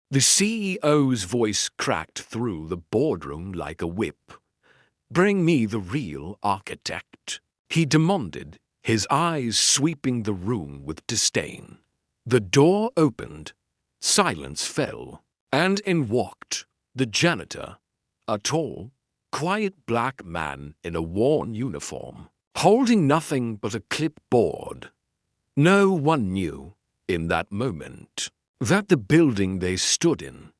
The CEO's voice cracked through the boardroom like a whip. "Bring me the real architect," he demanded, his eyes sweeping the room with disdain. The door opened, silence fell, and in walked the janitor, a tall, quiet black man in a worn uniform, holding nothing but a clipboard. No one knew, in that moment, that the building they stood in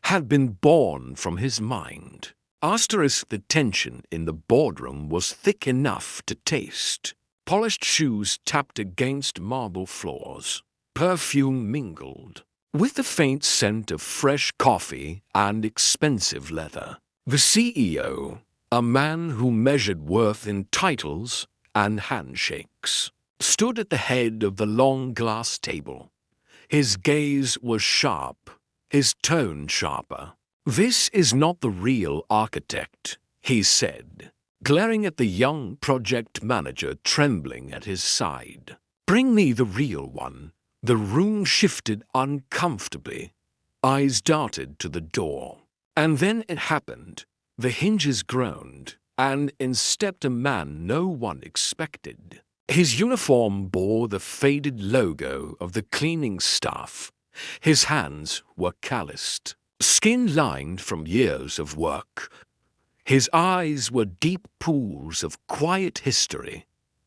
had been born from his mind. The tension in the boardroom was thick enough to taste. Polished shoes tapped against marble floors. Perfume mingled with the faint scent of fresh coffee and expensive leather. The CEO, a man who measured worth in titles and handshakes, stood at the head of the long glass table. His gaze was sharp, his tone sharper. "This is not the real architect," he said, glaring at the young project manager trembling at his side. "Bring me the real one." The room shifted uncomfortably. Eyes darted to the door. And then it happened. The hinges groaned, and in stepped a man no one expected. His uniform bore the faded logo of the cleaning staff. His hands were calloused, skin-lined from years of work. His eyes were deep pools of quiet history.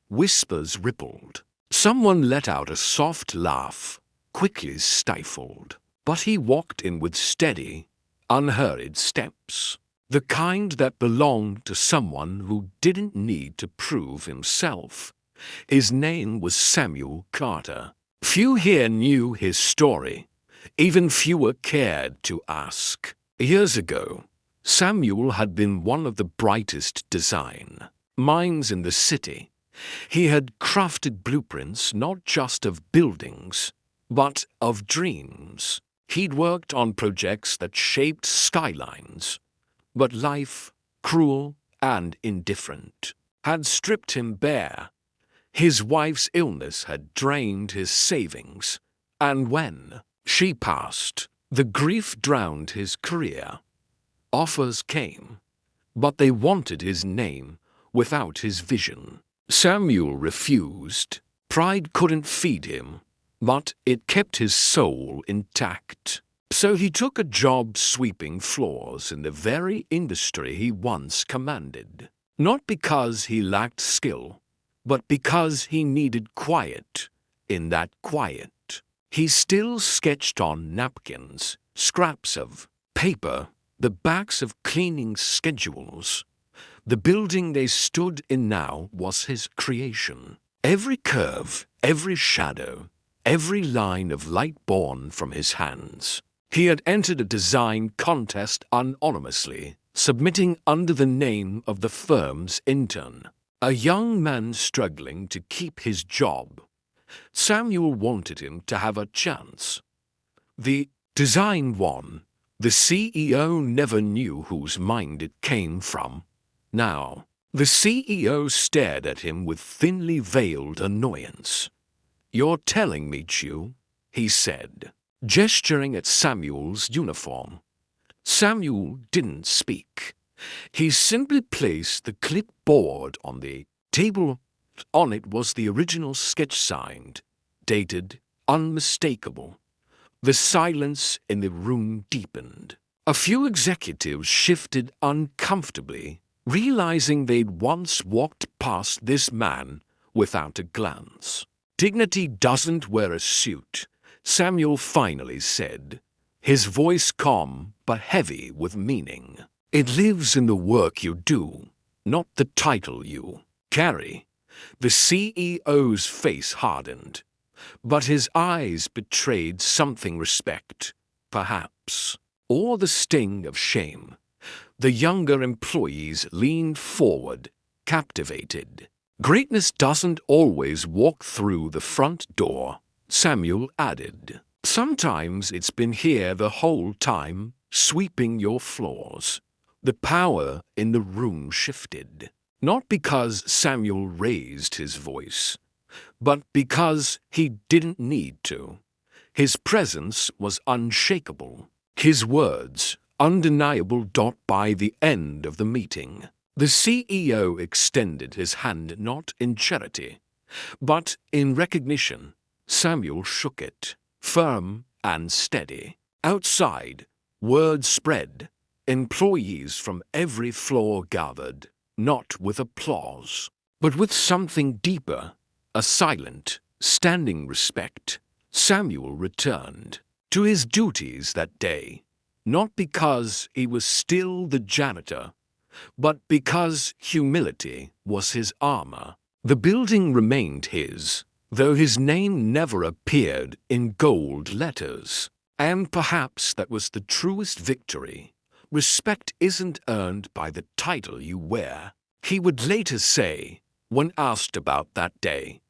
Whispers rippled. Someone let out a soft laugh, quickly stifled. But he walked in with steady, unhurried steps, the kind that belonged to someone who didn't need to prove himself. His name was Samuel Carter. Few here knew his story. Even fewer cared to ask. Years ago, Samuel had been one of the brightest design minds in the city. He had crafted blueprints not just of buildings, but of dreams. He'd worked on projects that shaped skylines. But life, cruel and indifferent, had stripped him bare. His wife's illness had drained his savings, and when she passed, the grief drowned his career. Offers came, but they wanted his name without his vision. Samuel refused. Pride couldn't feed him, but it kept his soul intact. So he took a job sweeping floors in the very industry he once commanded. Not because he lacked skill, but because he needed quiet. In that quiet, he still sketched on napkins, scraps of paper, the backs of cleaning schedules. The building they stood in now was his creation. Every curve, every shadow, every line of light born from his hands. He had entered a design contest anonymously, submitting under the name of the firm's intern. A young man struggling to keep his job. Samuel wanted him to have a chance. The design won. The CEO never knew whose mind it came from. Now, the CEO stared at him with thinly veiled annoyance. "You're telling me, Chew," he said, gesturing at Samuel's uniform. Samuel didn't speak. He simply placed the clipboard on the table. On it was the original sketch signed, dated, unmistakable. The silence in the room deepened. A few executives shifted uncomfortably, realizing they'd once walked past this man without a glance. "Dignity doesn't wear a suit," Samuel finally said, his voice calm but heavy with meaning. "It lives in the work you do, not the title you carry." The CEO's face hardened, but his eyes betrayed something: respect, perhaps, or the sting of shame. The younger employees leaned forward, captivated. "Greatness doesn't always walk through the front door," Samuel added. "Sometimes it's been here the whole time, sweeping your floors." The power in the room shifted, not because Samuel raised his voice, but because he didn't need to. His presence was unshakable, his words undeniable. By the end of the meeting, the CEO extended his hand not in charity, but in recognition. Samuel shook it, firm and steady. Outside, word spread. Employees from every floor gathered, not with applause, but with something deeper, a silent, standing respect. Samuel returned to his duties that day, not because he was still the janitor, but because humility was his armor. The building remained his, though his name never appeared in gold letters. And perhaps that was the truest victory. Respect isn't earned by the title you wear, he would later say, when asked about that day.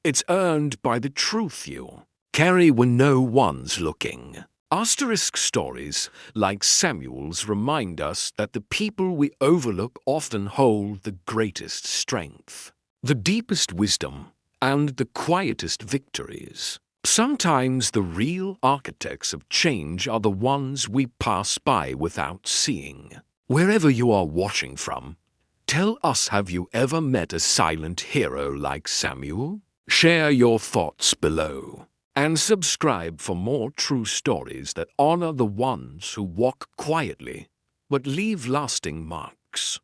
It's earned by the truth you carry when no one's looking. Asterisk stories like Samuel's remind us that the people we overlook often hold the greatest strength, the deepest wisdom, and the quietest victories. Sometimes the real architects of change are the ones we pass by without seeing. Wherever you are watching from, tell us, have you ever met a silent hero like Samuel? Share your thoughts below. And subscribe for more true stories that honor the ones who walk quietly but leave lasting marks.